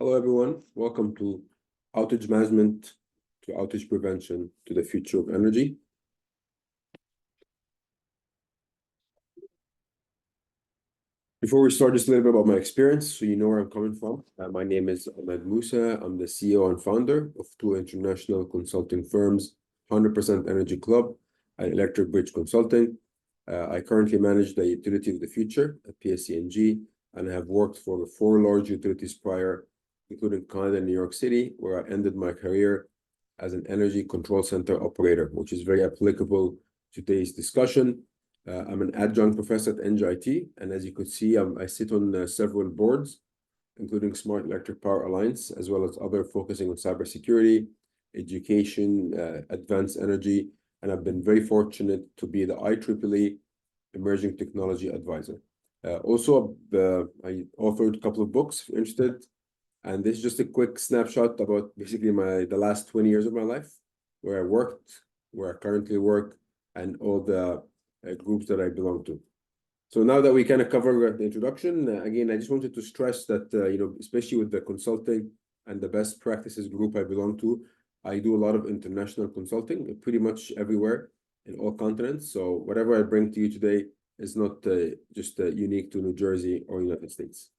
Hello, everyone. Welcome to Outage Management, to Outage Prevention, to the Future of Energy. Before we start, just a little bit about my experience, so you know where I'm coming from. My name is Ahmed Musa. I'm the CEO and founder of two international consulting firms, 100% Energy Club and Electric Bridge Consulting. I currently manage the utility of the future at PSE&G, and have worked for 4 large utilities prior, including Canada and New York City, where I ended my career as an energy control center operator, which is very applicable to today's discussion. I'm an adjunct professor at NJIT, and as you could see, I sit on several boards, including Smart Electric Power Alliance, as well as other focusing on cybersecurity, education, advanced energy, and I've been very fortunate to be the IEEE Emerging Technology Advisor. Also, I authored a couple of books if you're interested, and this is just a quick snapshot about basically the last 20 years of my life, where I worked, where I currently work, and all the groups that I belong to. So now that we kind of cover the introduction, again, I just wanted to stress that, especially with the consulting and the best practices group I belong to, I do a lot of international consulting, pretty much everywhere in all continents. So whatever I bring to you today is not just unique to New Jersey or United States.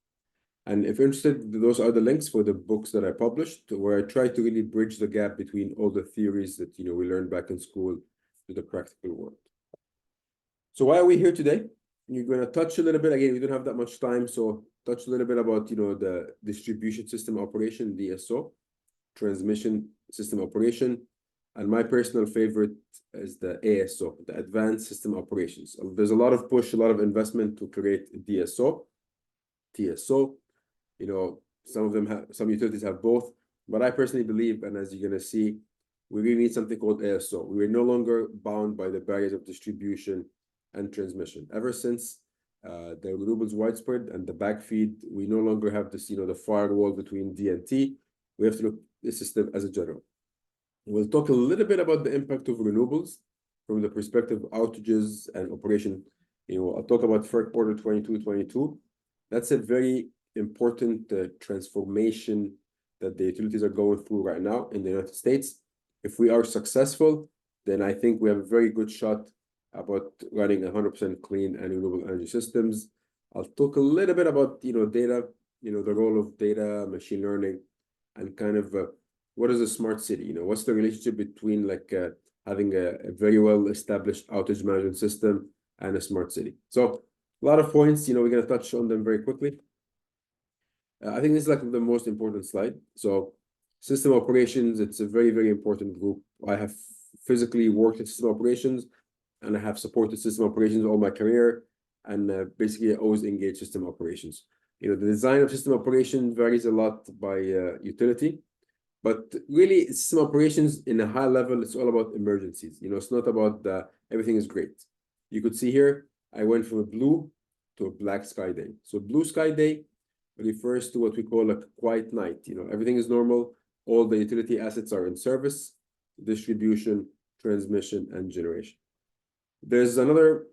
And if you're interested, those are the links for the books that I published, where I try to really bridge the gap between all the theories that we learned back in school to the practical world. So why are we here today? You're going to touch a little bit, again, we don't have that much time, so touch a little bit about, the distribution system operation, DSO, transmission system operation, and my personal favorite is the ASO, the advanced system operations. There's a lot of push, a lot of investment to create DSO, TSO. Some utilities have both, but I personally believe, and as you're going to see, we really need something called ASO. We're no longer bound by the barriers of distribution and transmission. Ever since the renewables widespread and the backfeed, we no longer have this, the firewall between D and T. We have to look at the system as a general. We'll talk a little bit about the impact of renewables from the perspective of outages and operation. I'll talk about FERC Order 2222. That's a very important transformation that the utilities are going through right now in the United States. If we are successful, then I think we have a very good shot about running 100% clean and renewable energy systems. I'll talk a little bit about data, the role of data, machine learning, and kind of what is a smart city? What's the relationship between having a very well established outage management system and a smart city? So a lot of points, we're going to touch on them very quickly. I think this is the most important slide. So system operations, it's a very, very important group. I have physically worked in system operations, and I have supported system operations all my career, and basically I always engage system operations. The design of system operation varies a lot by utility, but really system operations in a high level, it's all about emergencies. It's not about everything is great. You could see here, I went from a blue to a black sky day. So blue sky day refers to what we call a quiet night. Everything is normal. All the utility assets are in service, distribution, transmission, and generation. There's another,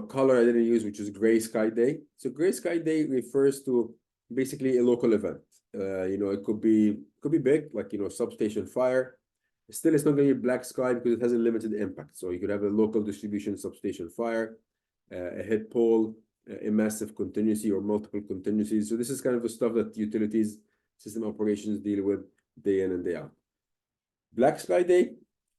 color I didn't use, which is gray sky day. So gray sky day refers to basically a local event. It could be big, like, substation fire. Still, it's not going to be black sky because it has a limited impact. So you could have a local distribution substation fire, a hit pole, a massive contingency or multiple contingencies. So this is kind of the stuff that utilities, system operations deal with day in and day out. Black sky day,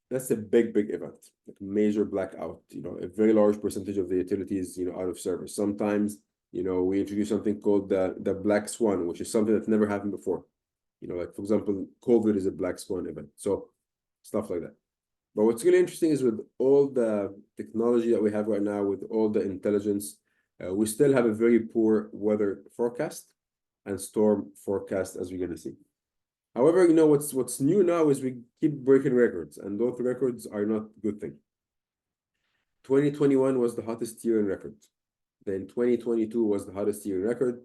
that's a big, big event, like a major blackout, a very large percentage of the utilities, out of service. Sometimes, we introduce something called the black swan, which is something that's never happened before. Like, for example, COVID is a black swan event. So stuff like that. But what's really interesting is with all the technology that we have right now, with all the intelligence, we still have a very poor weather forecast and storm forecast, as we're going to see. However, what's new now is we keep breaking records, and those records are not a good thing. 2021 was the hottest year in record. Then 2022 was the hottest year in record.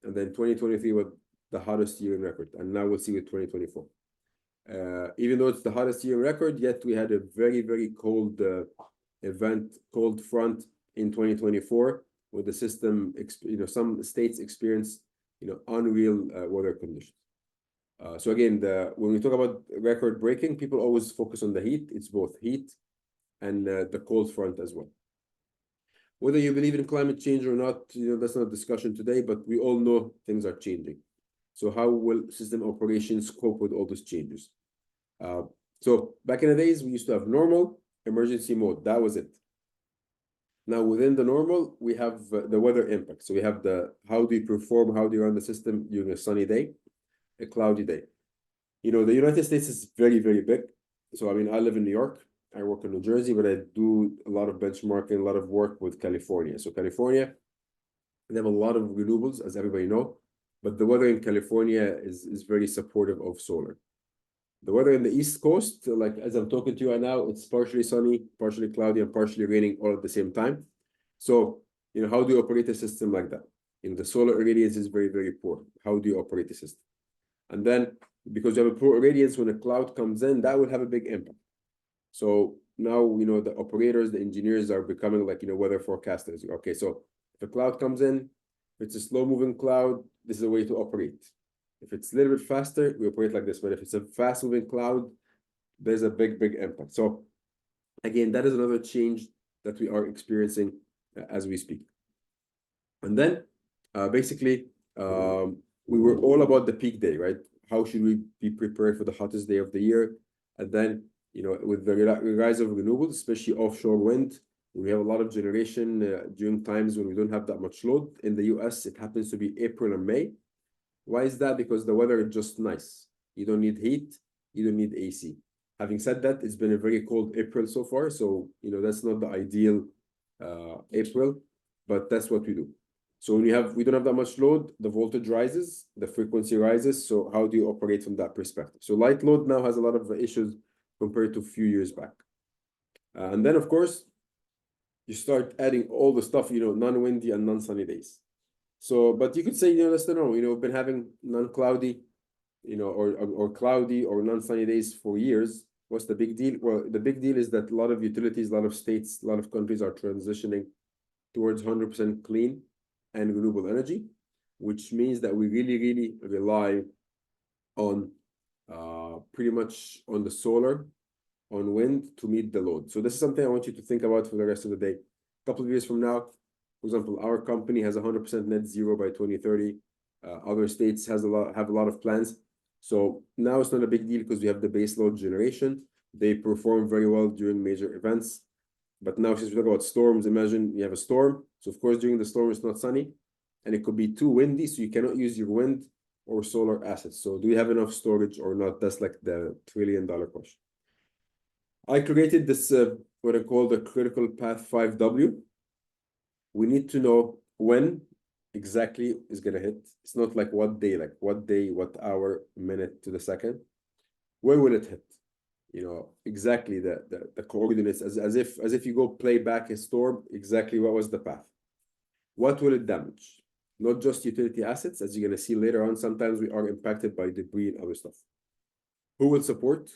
And then 2023 was the hottest year in record. And now we'll see with 2024. Even though it's the hottest year in record, yet we had a very, very cold cold front in 2024, where the system, some states experienced unreal weather conditions. So again, when we talk about record breaking, people always focus on the heat. It's both heat and the cold front as well. Whether you believe in climate change or not, that's not a discussion today, but we all know things are changing. So how will system operations cope with all those changes? So back in the days, we used to have normal, emergency mode. That was it. Now within the normal, we have the weather impact. So we have how do you perform, how do you run the system during a sunny day, a cloudy day. The United States is very, very big. So I mean, I live in New York. I work in New Jersey, but I do a lot of benchmarking, a lot of work with California. So California, they have a lot of renewables, as everybody know, but the weather in California is very supportive of solar. The weather in the East Coast, like as I'm talking to you right now, it's partially sunny, partially cloudy, and partially raining all at the same time. So, how do you operate a system like that? The solar irradiance is very, very poor. How do you operate the system? And then, because you have a poor irradiance, when a cloud comes in, that will have a big impact. So now, the operators, the engineers are becoming like, weather forecasters. Okay, so if a cloud comes in, if it's a slow-moving cloud, this is a way to operate. If it's a little bit faster, we operate like this. But if it's a fast-moving cloud, there's a big, big impact. So again, that is another change that we are experiencing as we speak. And then basically, we were all about the peak day, right? How should we be prepared for the hottest day of the year? And then, with the rise of renewables, especially offshore wind, we have a lot of generation during times when we don't have that much load. In the US, it happens to be April and May. Why is that? Because the weather is just nice. You don't need heat. You don't need AC. Having said that, it's been a very cold April so far. So, that's not the ideal April, but that's what we do. So when we don't have that much load, the voltage rises, the frequency rises. So how do you operate from that perspective? So light load now has a lot of issues compared to a few years back. And then, of course, you start adding all the stuff, non-windy and non-sunny days. So, but you could say, that's the norm. We've been having non-cloudy, or cloudy or non-sunny days for years. What's the big deal? Well, the big deal is that a lot of utilities, a lot of states, a lot of countries are transitioning towards 100% clean and renewable energy, which means that we really, really rely on pretty much on the solar, on wind to meet the load. So this is something I want you to think about for the rest of the day. A couple of years from now, for example, our company has 100% net zero by 2030. Other states have a lot of plans. So now it's not a big deal because we have the base load generation. They perform very well during major events. But now since we talk about storms, imagine you have a storm. So of course, during the storm, it's not sunny. And it could be too windy, so you cannot use your wind or solar assets. So do we have enough storage or not? That's like the $1 trillion question. I created this, what I call the critical path 5W. We need to know when exactly is going to hit. It's not like what day, what hour, minute to the second. Where will it hit? Exactly the coordinates as if you go play back a storm, exactly what was the path. What will it damage? Not just utility assets, as you're going to see later on. Sometimes we are impacted by debris and other stuff. Who will support?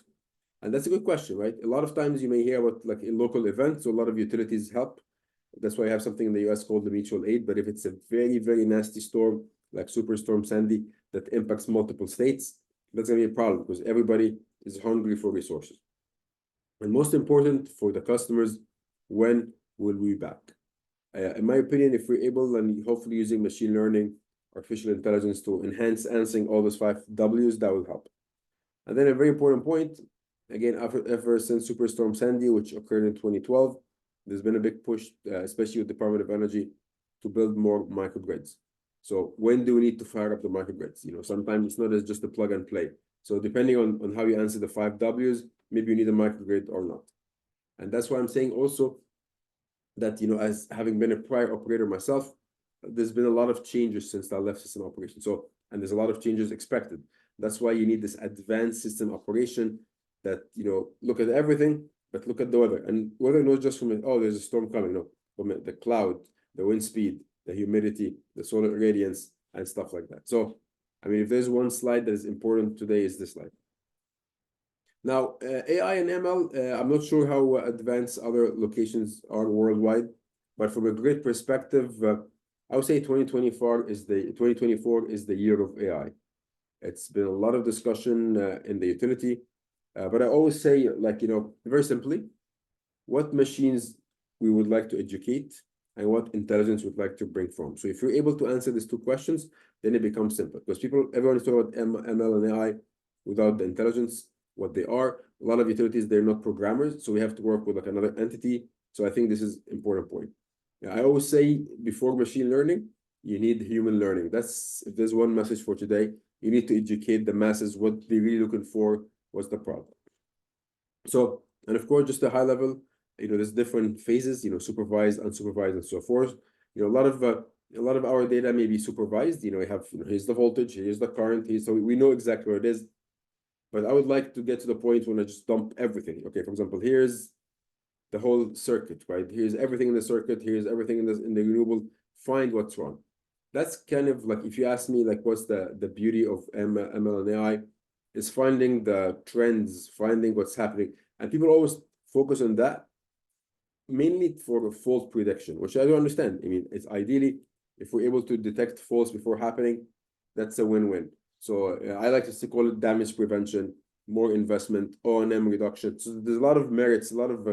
And that's a good question, right? A lot of times you may hear about like in local events, so a lot of utilities help. That's why I have something in the US called the mutual aid. But if it's a very, very nasty storm, like Superstorm Sandy, that impacts multiple states, that's going to be a problem because everybody is hungry for resources. And most important for the customers, when will we be back? In my opinion, if we're able and hopefully using machine learning, artificial intelligence to enhance answering all those 5 Ws, that will help. And then a very important point, again, ever since Superstorm Sandy, which occurred in 2012, there's been a big push, especially with the Department of Energy, to build more microgrids. So when do we need to fire up the microgrids? Sometimes it's not as just a plug and play. So depending on how you answer the 5 Ws, maybe you need a microgrid or not. And that's why I'm saying also that, as having been a prior operator myself, there's been a lot of changes since I left system operation. So, and there's a lot of changes expected. That's why you need this advanced system operation that, look at everything, but look at the weather. And weather not just from, there's a storm coming, no, from the cloud, the wind speed, the humidity, the solar irradiance, and stuff like that. So, I mean, if there's one slide that is important today, is this slide. Now, AI and ML, I'm not sure how advanced other locations are worldwide, but from a grid perspective, I would say 2024 is the year of AI. It's been a lot of discussion in the utility, but I always say, like, very simply, what machines we would like to educate and what intelligence we'd like to bring from. So if you're able to answer these two questions, then it becomes simple, because everyone is talking about ML and AI without the intelligence, what they are. A lot of utilities, they're not programmers, so we have to work with like another entity. So I think this is important point. I always say before machine learning, you need human learning. If there's one message for today, you need to educate the masses what they're really looking for, what's the problem. So, and of course, just a high level, there's different phases, supervised, unsupervised, and so forth. A lot of our data may be supervised. We have, here's the voltage, here's the current, so we know exactly where it is. But I would like to get to the point when I just dump everything. Okay, for example, here's the whole circuit, right? Here's everything in the circuit, here's everything in the renewable, find what's wrong. That's kind of like, if you ask me, like, what's the beauty of ML and AI, is finding the trends, finding what's happening. And people always focus on that, mainly for fault prediction, which I don't understand. I mean, it's ideally, if we're able to detect faults before happening, that's a win-win. So I like to call it damage prevention, more investment, O&M reduction. So there's a lot of merits, a lot of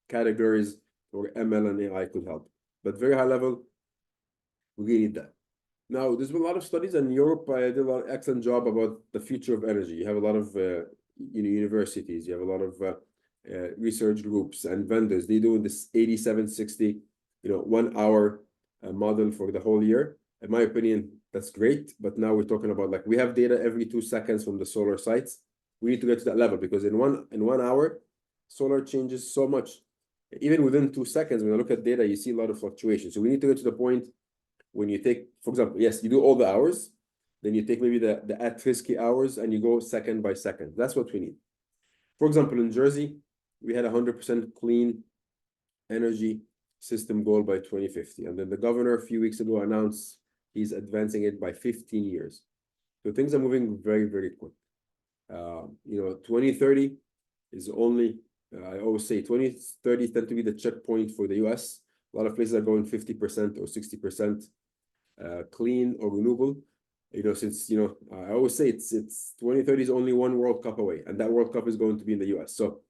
categories where ML and AI could help. But very high level, we really need that. Now, there's been a lot of studies in Europe. I did a lot of excellent job about the future of energy. You have a lot of universities, you have a lot of research groups and vendors. They do this 87-60, 1 hour model for the whole year. In my opinion, that's great. But now we're talking about, like, we have data every 2 seconds from the solar sites. We need to get to that level, because in one hour, solar changes so much. Even within 2 seconds, when I look at data, you see a lot of fluctuation. So we need to get to the point when you take, for example, yes, you do all the hours, then you take maybe the at-risky hours and you go second by second. That's what we need. For example, in Jersey, we had 100% clean energy system goal by 2050. And then the governor a few weeks ago announced he's advancing it by 15 years. So things are moving very, very quick. 2030 is only, I always say 2030 tend to be the checkpoint for the US. A lot of places are going 50% or 60% clean or renewable. Since, I always say it's 2030 is only one World Cup away, and that World Cup is going to be in the US. So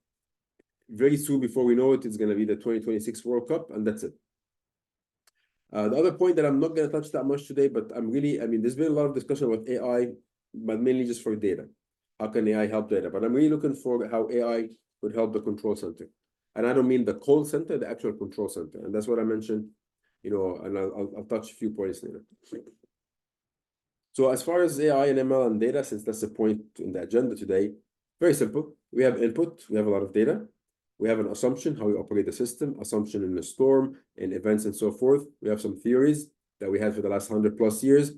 very soon, before we know it, it's going to be the 2026 World Cup, and that's it. The other point that I'm not going to touch that much today, but there's been a lot of discussion about AI, but mainly just for data. How can AI help data? But I'm really looking for how AI could help the control center. And I don't mean the call center, the actual control center. And that's what I mentioned, and I'll touch a few points later. So as far as AI and ML and data, since that's the point in the agenda today, very simple. We have input, we have a lot of data. We have an assumption, how we operate the system, assumption in the storm, in events and so forth. We have some theories that we had for the last 100+ years.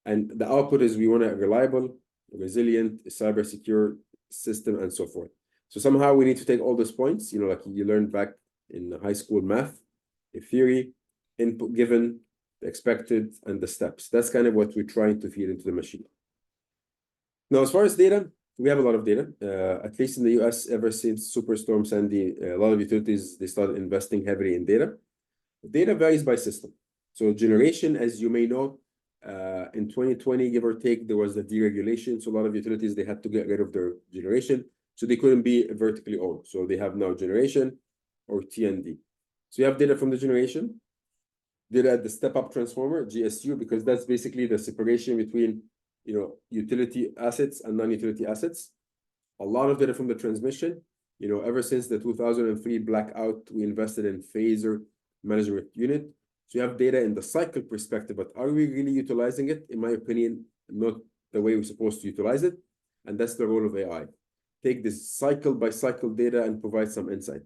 And the output is we want a reliable, resilient, cyber secure system and so forth. So somehow we need to take all those points, like you learned back in high school math, a theory, input given, the expected, and the steps. That's kind of what we're trying to feed into the machine. Now, as far as data, we have a lot of data, at least in the US, ever since Superstorm Sandy, a lot of utilities, they started investing heavily in data. Data varies by system. So generation, as you may know, in 2020, give or take, there was the deregulation. So a lot of utilities, they had to get rid of their generation. So they couldn't be vertically owned. So they have now generation or T&D. So you have data from the generation, data at the step-up transformer, GSU, because that's basically the separation between, utility assets and non-utility assets. A lot of data from the transmission. Ever since the 2003 blackout, we invested in phaser management unit. So you have data in the cycle perspective, but are we really utilizing it? In my opinion, not the way we're supposed to utilize it. And that's the role of AI. Take this cycle by cycle data and provide some insight.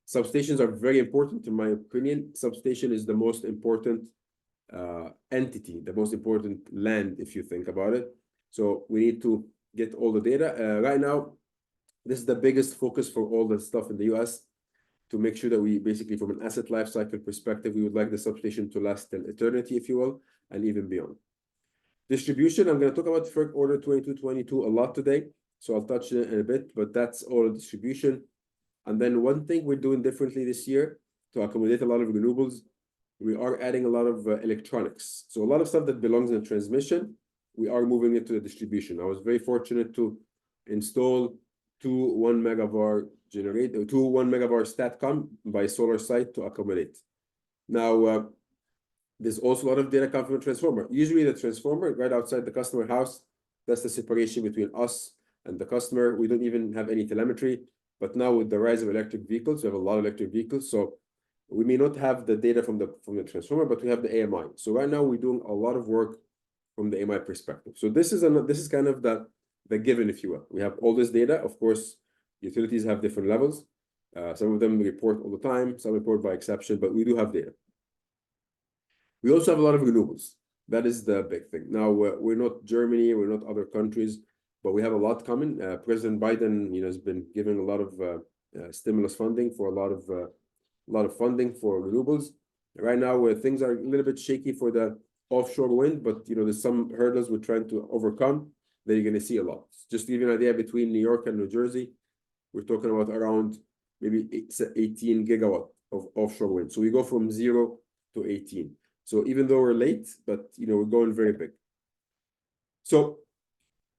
Substations are very important, in my opinion. Substation is the most important entity, the most important land, if you think about it. So we need to get all the data. Right now, this is the biggest focus for all the stuff in the US, to make sure that we basically, from an asset life cycle perspective, we would like the substation to last till eternity, if you will, and even beyond. Distribution, I'm going to talk about FERC Order 2222 a lot today, so I'll touch it in a bit, but that's all distribution. And then one thing we're doing differently this year to accommodate a lot of renewables we are adding a lot of electronics. So a lot of stuff that belongs in transmission, we are moving it to the distribution. I was very fortunate to install two 1 megavar generator, two 1 megavar StatCom by solar site to accommodate. Now, there's also a lot of data coming from the transformer. Usually the transformer right outside the customer house, that's the separation between us and the customer. We don't even have any telemetry. But now with the rise of electric vehicles, we have a lot of electric vehicles. So we may not have the data from the transformer, but we have the AMI. So right now we're doing a lot of work from the AMI perspective. So this is kind of the given, if you will. We have all this data. Of course, utilities have different levels. Some of them report all the time, some report by exception, but we do have data. We also have a lot of renewables. That is the big thing. Now, we're not Germany, we're not other countries, but we have a lot coming. President Biden, has been giving a lot of stimulus funding for a lot of funding for renewables. Right now, where things are a little bit shaky for the offshore wind, but there's some hurdles we're trying to overcome that you're going to see a lot. Just to give you an idea, between New York and New Jersey, we're talking about around maybe 18 gigawatt of offshore wind. So we go from 0 to 18. So even though we're late, but we're going very big. So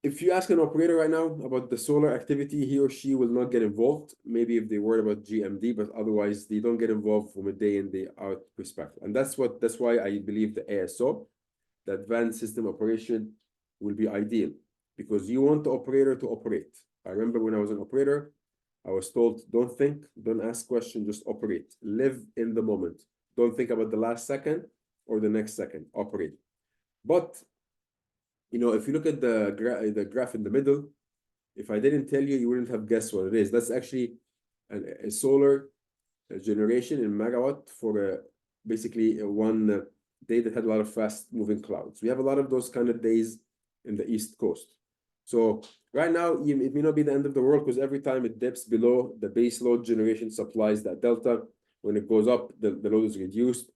if you ask an operator right now about the solar activity, he or she will not get involved. Maybe if they worry about GMD, but otherwise they don't get involved from a day in, day out perspective. And that's why I believe the ASO, the Advanced System Operation, will be ideal, because you want the operator to operate. I remember when I was an operator, I was told, don't think, don't ask questions, just operate. Live in the moment. Don't think about the last second or the next second, operate. But if you look at the graph in the middle, if I didn't tell you, you wouldn't have guessed what it is. That's actually a solar generation in megawatt for basically one day that had a lot of fast-moving clouds. We have a lot of those kind of days in the East Coast. So right now, it may not be the end of the world, because every time it dips below, the base load generation supplies that delta. When it goes up, the load is reduced.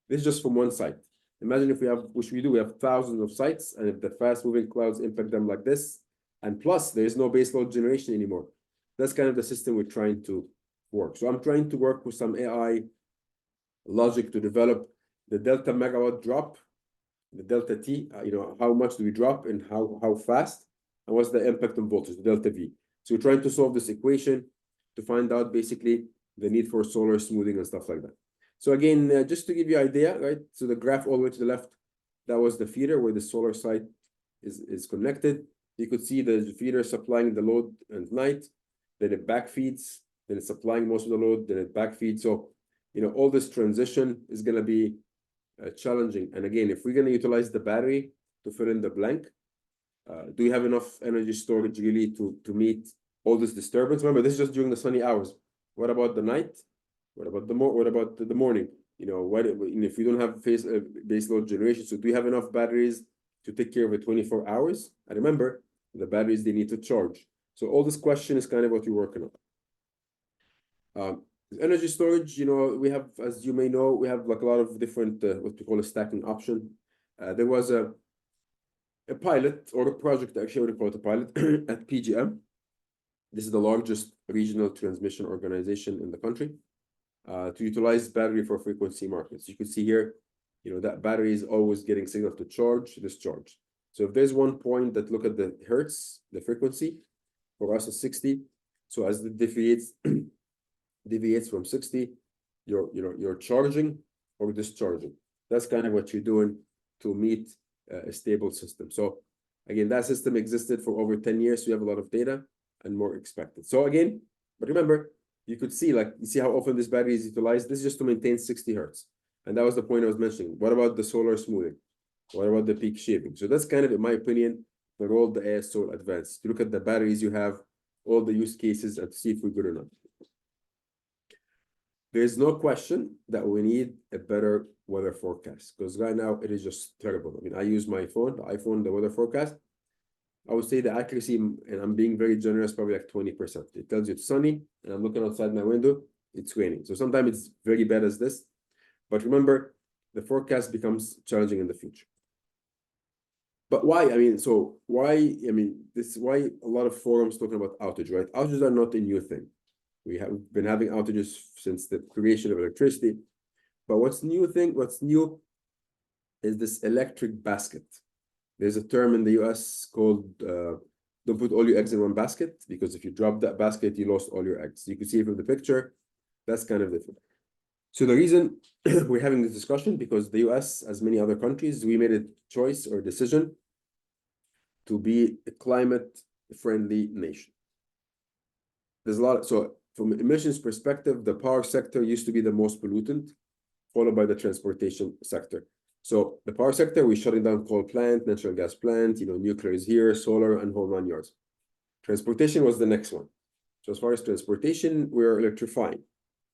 This is just from one site. Imagine if we have, which we do, we have thousands of sites, and if the fast-moving clouds impact them like this, and plus there is no baseload generation anymore. That's kind of the system we're trying to work. So I'm trying to work with some AI logic to develop the delta megawatt drop, the delta T, how much do we drop and how fast, and what's the impact on voltage, the delta V. So we're trying to solve this equation to find out basically the need for solar smoothing and stuff like that. So again, just to give you an idea, right? So the graph all the way to the left, that was the feeder where the solar site is connected. You could see the feeder supplying the load at night, then it backfeeds, then it's supplying most of the load, then it backfeeds. So, all this transition is going to be challenging. And again, if we're going to utilize the battery to fill in the blank, do you have enough energy storage really to meet all this disturbance? Remember, this is just during the sunny hours. What about the night? What about the morning? If you don't have base load generation, so do you have enough batteries to take care of it 24 hours? And remember, the batteries, they need to charge. So all this question is kind of what you're working on. Energy storage, we have, as you may know, we have like a lot of different, what we call a stacking option. There was a pilot or a project, actually I would call it a pilot at PGM. This is the largest regional transmission organization in the country. To utilize battery for frequency markets. You can see here, that battery is always getting signal to charge, discharge. So if there's one point that look at the hertz, the frequency, for us is 60. So as it deviates from 60, you're charging or discharging. That's kind of what you're doing to meet a stable system. So again, that system existed for over 10 years. So you have a lot of data and more expected. So again, but remember, you could see, you see how often this battery is utilized. This is just to maintain 60 hertz. And that was the point I was mentioning. What about the solar smoothing? What about the peak shaving? So that's kind of, in my opinion, the role of the ASO Advanced. You look at the batteries you have, all the use cases, and to see if we're good or not. There's no question that we need a better weather forecast, because right now it is just terrible. I mean, I use my phone, the iPhone, the weather forecast. I would say the accuracy, and I'm being very generous, probably like 20%. It tells you it's sunny, and I'm looking outside my window, it's raining. So sometimes it's very bad as this. But remember, the forecast becomes challenging in the future. But why? This is why a lot of forums talking about outage, right? Outages are not a new thing. We have been having outages since the creation of electricity. But what's new is this electric basket. There's a term in the US called don't put all your eggs in one basket, because if you drop that basket, you lost all your eggs. You can see from the picture, that's kind of different. So the reason we're having this discussion, because the US, as many other countries, we made a choice or decision to be a climate-friendly nation. There's a lot, so from emissions perspective, the power sector used to be the most pollutant, followed by the transportation sector. So the power sector, we're shutting down coal plant, natural gas plant, nuclear is here, solar, and whole 9 yards. Transportation was the next one. So as far as transportation, we're electrifying.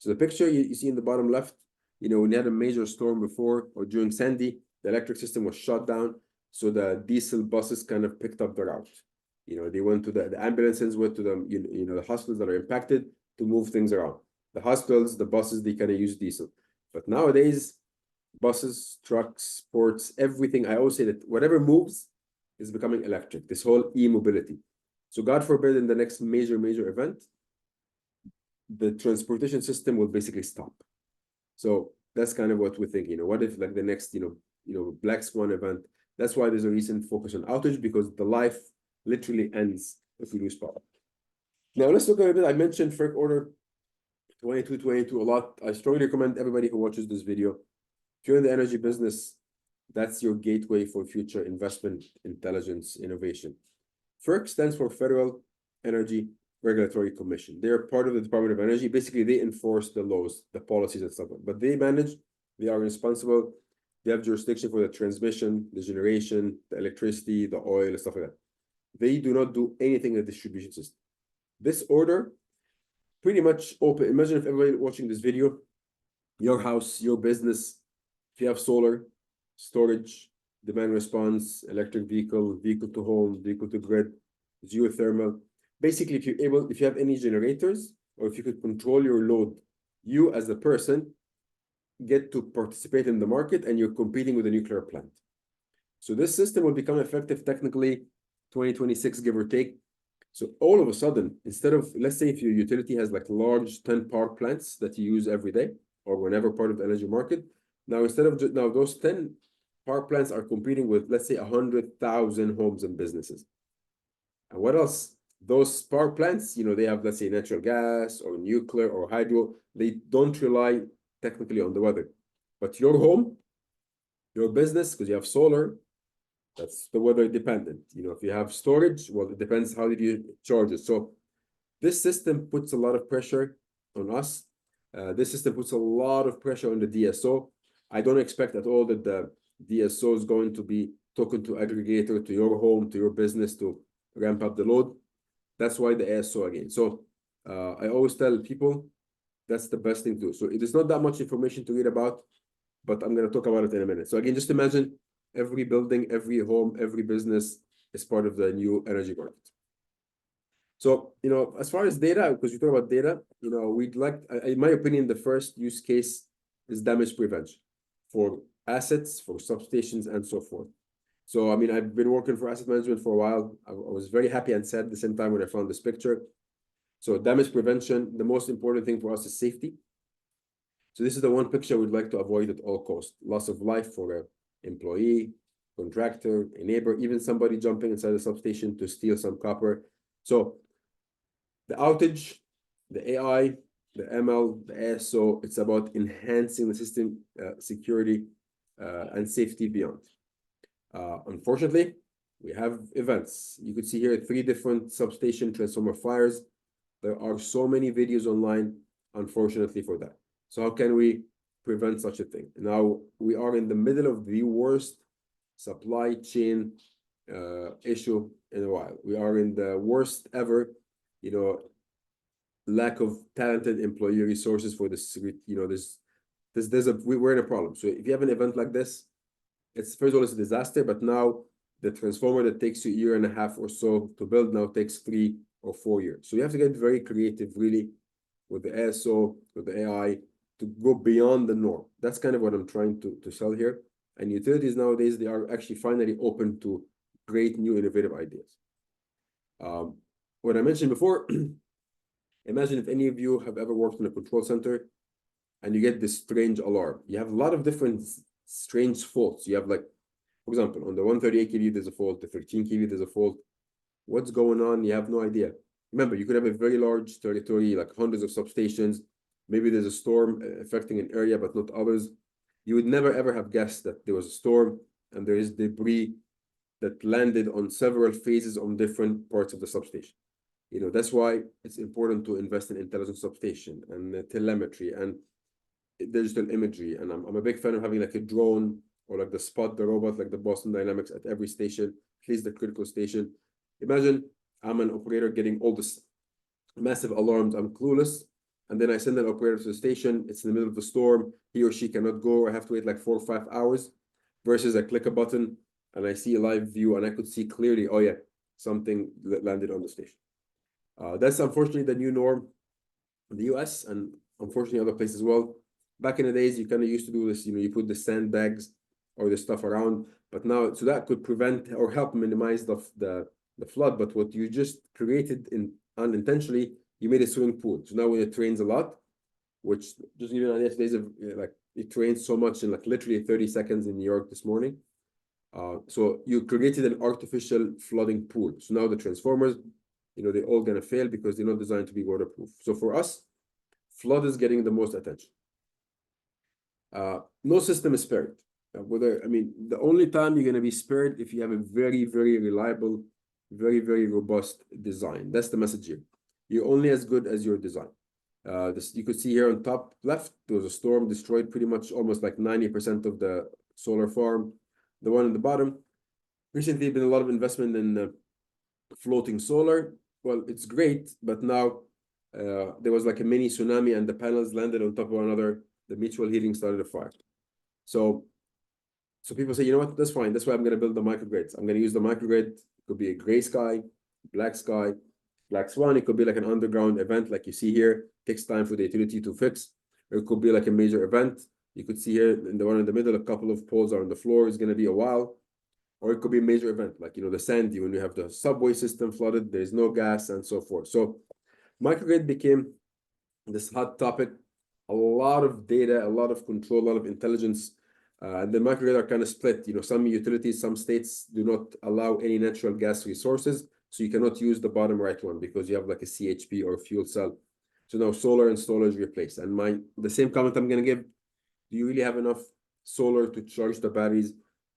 So the picture you see in the bottom left, when you had a major storm before or during Sandy, the electric system was shut down. So the diesel buses kind of picked up the route. They went to the ambulances, went to the, the hospitals that are impacted to move things around. The hospitals, the buses, they kind of use diesel. But nowadays, buses, trucks, ports, everything, I always say that whatever moves is becoming electric, this whole e-mobility. So God forbid, in the next major event, the transportation system will basically stop. So that's kind of what we think. What if like the next, black swan event? That's why there's a recent focus on outage, because the life literally ends if we lose power. Now let's look at a bit. I mentioned FERC Order 2222 a lot. I strongly recommend everybody who watches this video, if you're in the energy business, that's your gateway for future investment, intelligence, innovation. FERC stands for Federal Energy Regulatory Commission. They're part of the Department of Energy. Basically, they enforce the laws, the policies and stuff. But they are responsible. They have jurisdiction for the transmission, the generation, the electricity, the oil, and stuff like that. They do not do anything in the distribution system. This order pretty much open. Imagine if everybody watching this video, your house, your business, if you have solar, storage, demand response, electric vehicle, vehicle to home, vehicle to grid, geothermal. Basically, if you have any generators, or if you could control your load, you as a person get to participate in the market, and you're competing with a nuclear plant. So this system will become effective technically 2026, give or take. So all of a sudden, instead of, let's say if your utility has like large 10 power plants that you use every day, or whenever part of the energy market, now instead of now those 10 power plants are competing with, let's say, 100,000 homes and businesses. And what else? Those power plants, they have, let's say, natural gas or nuclear or hydro. They don't rely technically on the weather. But your home, your business, because you have solar, that's the weather dependent. If you have storage, well, it depends how did you charge it. So this system puts a lot of pressure on us. This system puts a lot of pressure on the DSO. I don't expect at all that the DSO is going to be talking to aggregator, to your home, to your business to ramp up the load. That's why the ASO again. So I always tell people that's the best thing to do. So it is not that much information to read about, but I'm going to talk about it in a minute. So again, just imagine every building, every home, every business is part of the new energy market. So, as far as data, because we talk about data, we'd like, in my opinion, the first use case is damage prevention for assets, for substations, and so forth. So, I mean, I've been working for asset management for a while. I was very happy and sad at the same time when I found this picture. So damage prevention, the most important thing for us is safety. So this is the one picture we'd like to avoid at all costs. Loss of life for an employee, contractor, a neighbor, even somebody jumping inside the substation to steal some copper. So the outage, the AI, the ML, the ASO, it's about enhancing the system security and safety beyond. Unfortunately, we have events. You could see here 3 different substation transformer fires. There are so many videos online, unfortunately, for that. So how can we prevent such a thing? Now, we are in the middle of the worst supply chain issue in a while. We are in the worst ever, lack of talented employee resources for this, we're in a problem. So if you have an event like this, it's first of all, it's a disaster, but now the transformer that takes you a year and a half or so to build now takes 3 or 4 years. So you have to get very creative, really, with the ASO, with the AI, to go beyond the norm. That's kind of what I'm trying to sell here. And utilities nowadays, they are actually finally open to great new innovative ideas. What I mentioned before, imagine if any of you have ever worked in a control center. and you get this strange alarm. You have a lot of different strange faults. You have, like, for example, on the 138 kV, there's a fault, the 13 kV, there's a fault. What's going on? You have no idea. Remember, you could have a very large territory, like hundreds of substations. Maybe there's a storm affecting an area, but not others. You would never, ever have guessed that there was a storm and there is debris that landed on several phases on different parts of the substation. You know, that's why it's important to invest in intelligent substation and telemetry and digital imagery. And I'm a big fan of having like a drone or like the Spot, the robot, like the Boston Dynamics at every station, at least the critical station. Imagine I'm an operator getting all this massive alarms. I'm clueless. And then I send an operator to the station. It's in the middle of the storm. He or she cannot go. I have to wait like 4 or 5 hours versus I click a button and I see a live view and I could see clearly, oh yeah, something landed on the station. That's unfortunately the new norm in the US and unfortunately other places as well. Back in the days, you kind of used to do this, you know, you put the sandbags or the stuff around, but now, so that could prevent or help minimize the flood. But what you just created unintentionally, you made a swimming pool. So now when it rains a lot, which just give you an idea, days of like it rains so much in like literally 30 seconds in New York this morning. So you created an artificial flooding pool. So now the transformers, you know, they're all gonna fail because they're not designed to be waterproof. So for us, flood is getting the most attention. No system is spared. The only time you're gonna be spared if you have a very, very reliable, very, very robust design. That's the message here. You're only as good as your design. This you could see here on top left, there was a storm, destroyed pretty much almost like 90% of the solar farm. The one on the bottom, recently been a lot of investment in floating solar. Well, it's great, but now there was like a mini tsunami and the panels landed on top of one another. The mutual heating started a fire. So people say, you know what, that's fine. That's why I'm going to build the microgrids. I'm going to use the microgrid. It could be a gray sky, black swan. It could be like an underground event like you see here. It takes time for the utility to fix. Or it could be like a major event. You could see here in the one in the middle, a couple of poles are on the floor. It's going to be a while. Or it could be a major event, like, you know, the Sandy, when you have the subway system flooded, there's no gas and so forth. So microgrid became this hot topic, a lot of data, a lot of control, a lot of intelligence. And the microgrid are kind of split. You know, some utilities, some states do not allow any natural gas resources. So you cannot use the bottom right one because you have like a CHP or a fuel cell. So now solar and storage replaced. And the same comment I'm going to give, do you really have enough solar to charge the batteries?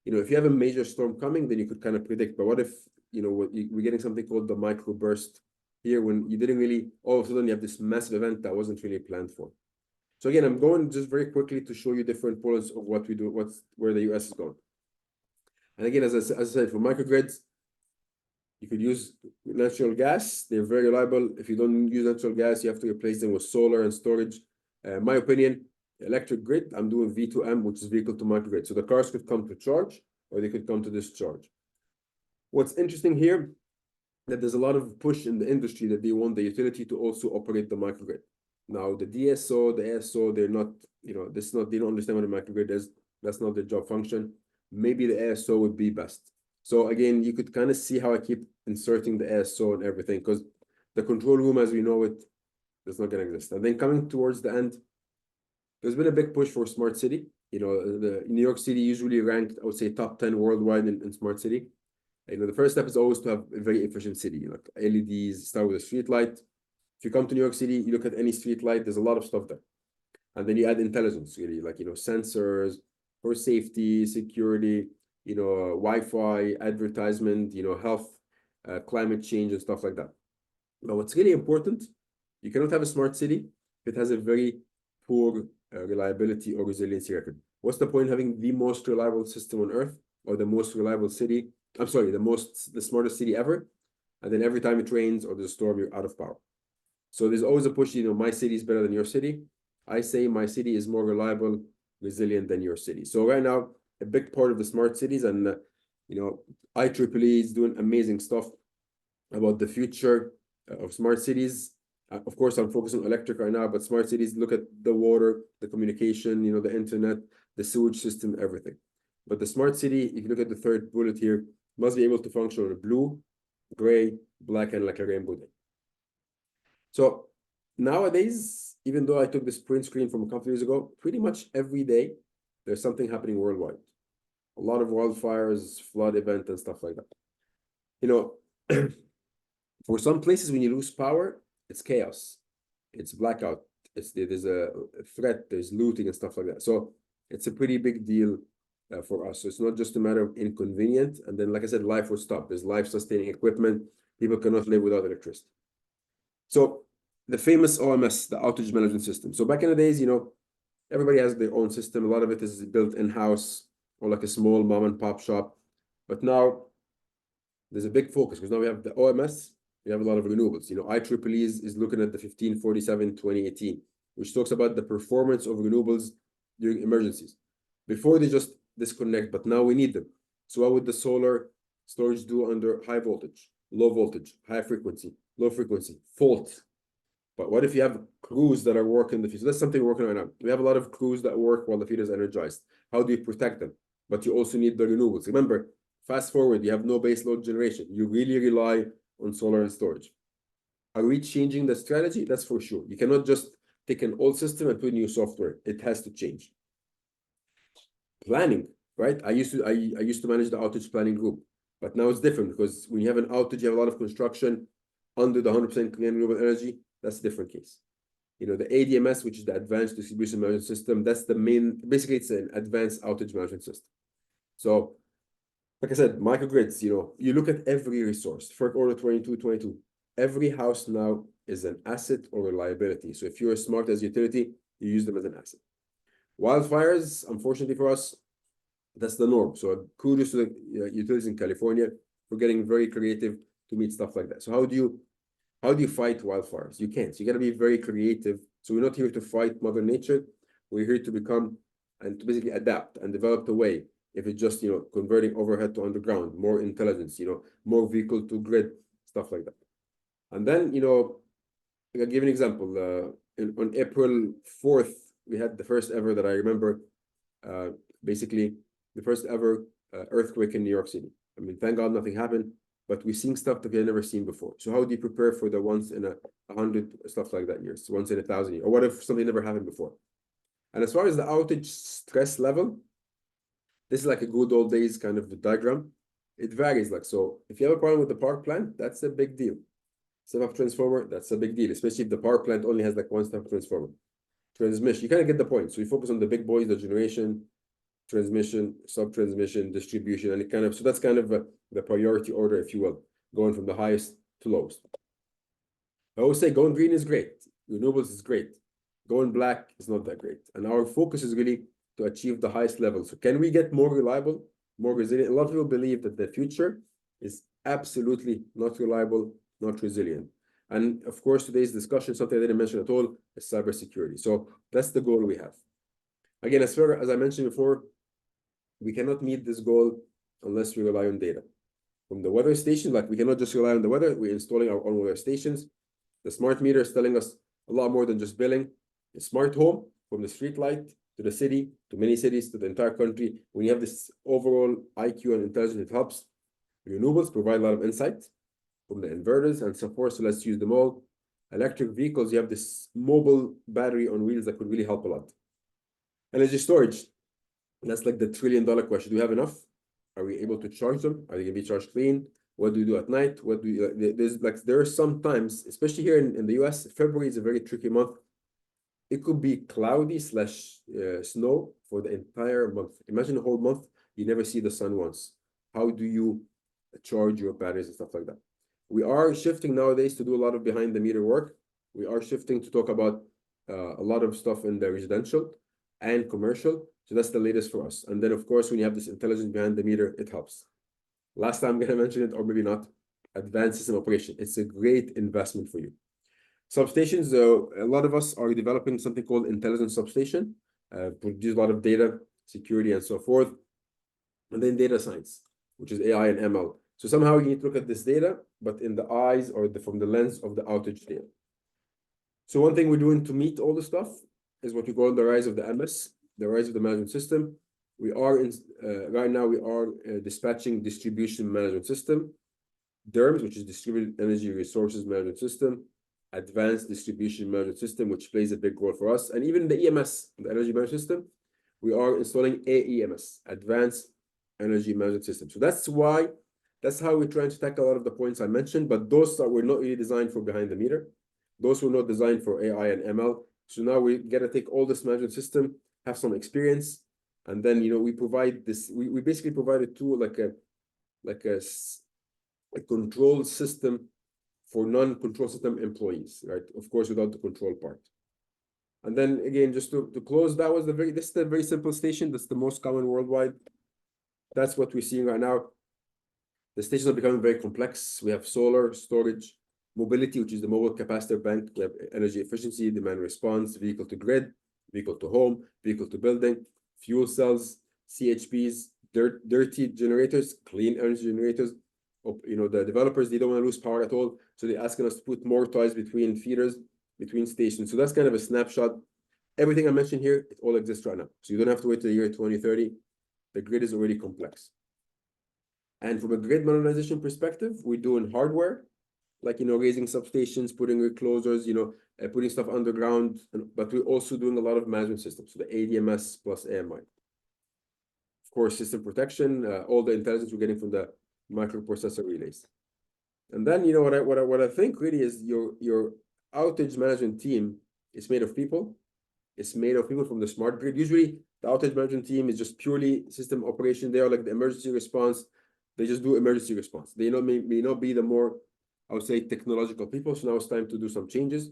You know, if you have a major storm coming, then you could kind of predict. But what if, you know, we're getting something called the microburst here when you didn't really, all of a sudden you have this massive event that wasn't really planned for. So again, I'm going just very quickly to show you different points of what we do, where the US is going. And again, as I said, for microgrids, you could use natural gas. They're very reliable. If you don't use natural gas, you have to replace them with solar and storage. My opinion, electric grid, I'm doing V2M, which is vehicle to microgrid. So the cars could come to charge or they could come to discharge. What's interesting here, that there's a lot of push in the industry that they want the utility to also operate the microgrid. Now, the DSO, the ASO, they're not, you know, they don't understand what a microgrid is. That's not their job function. Maybe the ASO would be best. So again, you could kind of see how I keep inserting the ASO and everything, because the control room as we know it is not going to exist. And then coming towards the end, there's been a big push for smart city. You know, the New York City usually ranked, I would say, top 10 worldwide in smart city. You know, the first step is always to have a very efficient city, like LEDs, start with a street light. If you come to New York City, you look at any street light, there's a lot of stuff there. And then you add intelligence, really, like, you know, sensors for safety, security, you know, Wi-Fi, advertisement, you know, health, climate change and stuff like that. But what's really important, you cannot have a smart city if it has a very poor reliability or resiliency record. What's the point of having the most reliable system on Earth or the most reliable city? I'm sorry, the smartest city ever. And then every time it rains or there's a storm, you're out of power. So there's always a push, you know, my city is better than your city. I say my city is more reliable, resilient than your city. So right now, a big part of the smart cities and, you know, IEEE is doing amazing stuff about the future of smart cities. Of course, I'm focusing on electric right now, but smart cities look at the water, the communication, you know, the internet, the sewage system, everything. But the smart city, if you look at the third bullet here, must be able to function on a blue, gray, black, and like a rainbow day. So nowadays, even though I took this print screen from a couple of years ago, pretty much every day there's something happening worldwide. A lot of wildfires, flood event, and stuff like that. You know, for some places when you lose power, it's chaos, it's blackout, there's a threat, there's looting and stuff like that. So it's a pretty big deal for us. So it's not just a matter of inconvenient. And then, like I said, life will stop. There's life-sustaining equipment. People cannot live without electricity. So the famous OMS, the outage management system. So back in the days, you know, everybody has their own system. A lot of it is built in-house or like a small mom and pop shop. But now there's a big focus because now we have the OMS, we have a lot of renewables. You know, IEEE is looking at the 1547 2018, which talks about the performance of renewables during emergencies. Before they just disconnect, but now we need them. So what would the solar storage do under high voltage, low voltage, high frequency, low frequency, fault? But what if you have crews that are working the field? So that's something we're working on right now. We have a lot of crews that work while the field is energized. How do you protect them? But you also need the renewables. Remember, fast forward, you have no base load generation. You really rely on solar and storage. Are we changing the strategy? That's for sure. You cannot just take an old system and put new software. It has to change. Planning, right? I used to manage the outage planning group, but now it's different because when you have an outage, you have a lot of construction under the 100% clean renewable energy. That's a different case. You know, the ADMS, which is the Advanced Distribution Management System, that's the main, basically it's an advanced outage management system. So, like I said, microgrids, you know, you look at every resource, FERC Order 2222, every house now is an asset or a liability. So if you're smart as a utility, you use them as an asset. Wildfires, unfortunately for us, that's the norm. So kudos to the utilities in California for getting very creative to meet stuff like that. So how do you fight wildfires? You can't. So you got to be very creative. So we're not here to fight Mother Nature. We're here to become and to basically adapt and develop a way. If it's just, you know, converting overhead to underground, more intelligence, you know, more vehicle to grid, stuff like that. And then, you know, I'll give an example. On April 4th, we had the first ever that I remember, basically the first ever earthquake in New York City. I mean, thank God nothing happened, but we're seeing stuff that we had never seen before. So how do you prepare for the once in 100 stuff like that years, once in 1,000 years, or what if something never happened before? And as far as the outage stress level, this is like a good old days kind of diagram. It varies, like, so if you have a problem with the power plant, that's a big deal. Step-up transformer, that's a big deal, especially if the power plant only has like one step-up transformer. Transmission, you kind of get the point. So you focus on the big boys, the generation, transmission, sub-transmission, distribution, and it kind of, so that's kind of the priority order, if you will, going from the highest to lowest. I always say going green is great. Renewables is great. Going black is not that great. And our focus is really to achieve the highest level. So can we get more reliable, more resilient? A lot of people believe that the future is absolutely not reliable, not resilient. And of course, today's discussion, something I didn't mention at all, is cybersecurity. So that's the goal we have. Again, as I mentioned before, we cannot meet this goal unless we rely on data. From the weather station, like we cannot just rely on the weather, we're installing our own weather stations. The smart meter is telling us a lot more than just billing. A smart home, from the street light to the city, to many cities, to the entire country. When you have this overall IQ and intelligence, it helps. Renewables provide a lot of insight from the inverters and so forth, so let's use them all. Electric vehicles, you have this mobile battery on wheels that could really help a lot. Energy storage, that's like the $1 trillion question. Do we have enough? Are we able to charge them? Are they going to be charged clean? What do you do at night? What do you, there are some times, especially here in the US, February is a very tricky month. It could be cloudy / snow for the entire month. Imagine a whole month, you never see the sun once. How do you charge your batteries and stuff like that? We are shifting nowadays to do a lot of behind the meter work. We are shifting to talk about a lot of stuff in the residential and commercial. So that's the latest for us. And then of course, when you have this intelligence behind the meter, it helps. Last time I'm gonna mention it, or maybe not, advanced system operation. It's a great investment for you. Substations, a lot of us are developing something called intelligent substation, produce a lot of data, security, and so forth. And then data science, which is AI and ML. So somehow you need to look at this data, but in the eyes or from the lens of the outage data. So one thing we're doing to meet all the stuff is what we call the rise of the MS, the rise of the management system. We are right now we are dispatching distribution management system, DERMS, which is distributed energy resources management system, advanced distribution management system, which plays a big role for us. And even the EMS, the energy management system, we are installing AEMS, Advanced Energy Management System. So that's how we're trying to tackle a lot of the points I mentioned, but those were not really designed for behind the meter. Those were not designed for AI and ML. So now we got to take all this management system, have some experience, and then we provide this. We basically provide a tool like a control system for non-control system employees, right? Of course, without the control part. And then again, just to close, this is the very simple station. That's the most common worldwide. That's what we're seeing right now. The stations are becoming very complex. We have solar, storage, mobility, which is the mobile capacitor bank. We have energy efficiency, demand response, vehicle to grid, vehicle to home, vehicle to building, fuel cells, CHPs, dirty generators, clean energy generators. The developers, they don't want to lose power at all. So they're asking us to put more ties between feeders, between stations. So that's kind of a snapshot. Everything I mentioned here, it all exists right now. So you don't have to wait till the year 2030. The grid is already complex. And from a grid modernization perspective, we're doing hardware, like, raising substations, putting reclosers, putting stuff underground, but we're also doing a lot of management systems. So the ADMS plus AMI. Of course, system protection, all the intelligence we're getting from the microprocessor relays. And then, what I think really is your outage management team is made of people. It's made of people from the smart grid. Usually, the outage management team is just purely system operation. They are like the emergency response. They just do emergency response. They may not be the more, I would say, technological people. So now it's time to do some changes.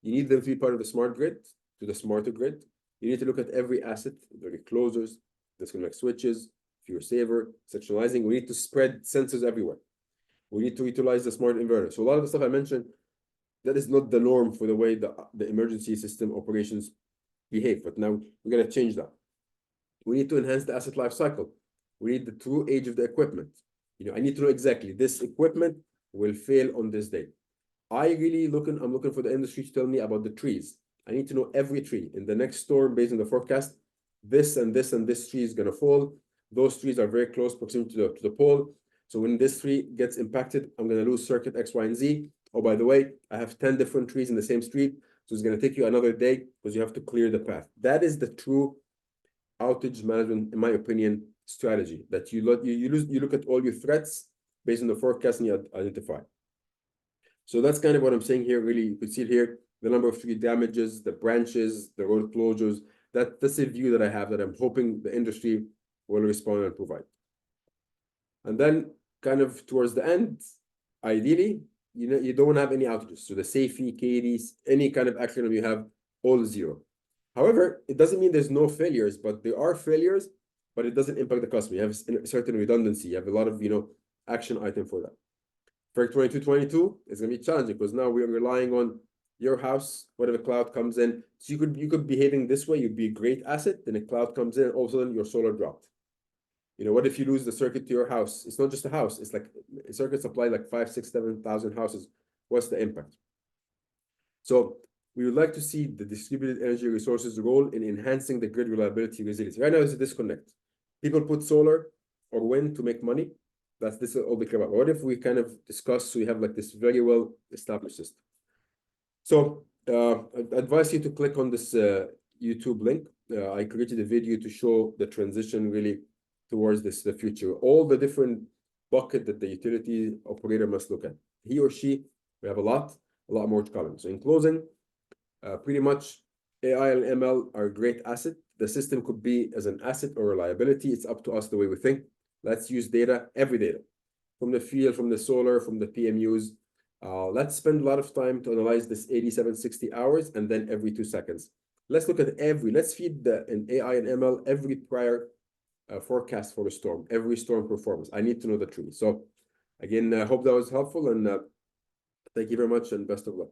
You need them to be part of the smart grid, to the smarter grid. You need to look at every asset, the reclosers, disconnect switches, fuel saver, sectionalizing. We need to spread sensors everywhere. We need to utilize the smart inverter. So a lot of the stuff I mentioned, that is not the norm for the way the emergency system operations behave. But now we're going to change that. We need to enhance the asset life cycle. We need the true age of the equipment. I need to know exactly this equipment will fail on this day. I'm looking for the industry to tell me about the trees. I need to know every tree. In the next storm, based on the forecast, this and this and this tree is going to fall. Those trees are very close proximity to the pole. So when this tree gets impacted, I'm going to lose circuit X, Y, and Z. Oh, by the way, I have 10 different trees in the same street. So it's going to take you another day because you have to clear the path. That is the true outage management, in my opinion, strategy, that you look at all your threats based on the forecast and you identify. So that's kind of what I'm saying here. Really, you could see it here, the number of tree damages, the branches, the road closures. That's a view that I have that I'm hoping the industry will respond and provide. And then kind of towards the end, ideally, you don't have any outages. So the safety, KDs, any kind of acronym you have, all zero. However, it doesn't mean there's no failures, but there are failures, but it doesn't impact the customer. You have a certain redundancy. You have a lot of, action item for that. FERC 2222 is going to be challenging because now we're relying on your house, whatever cloud comes in. So you could be behaving this way. You'd be a great asset. Then a cloud comes in, and all of a sudden your solar dropped. What if you lose the circuit to your house? It's not just a house. It's like a circuit supply, like 5, 6, 7,000 houses. What's the impact? So we would like to see the distributed energy resources role in enhancing the grid reliability resilience. Right now, it's a disconnect. People put solar or wind to make money. This is all they care about. What if we kind of discuss, so we have like this very well established system? So I'd advise you to click on this YouTube link. I created a video to show the transition really towards the future, all the different bucket that the utility operator must look at. He or she, we have a lot more to come. So in closing, pretty much AI and ML are a great asset. The system could be as an asset or a liability. It's up to us the way we think. Let's use data, every data, from the field, from the solar, from the PMUs. Let's spend a lot of time to analyze this 87, 60 hours, and then every 2 seconds. Let's look at let's feed an AI and ML every prior forecast for a storm, every storm performance. I need to know the tree. So again, I hope that was helpful, and thank you very much, and best of luck.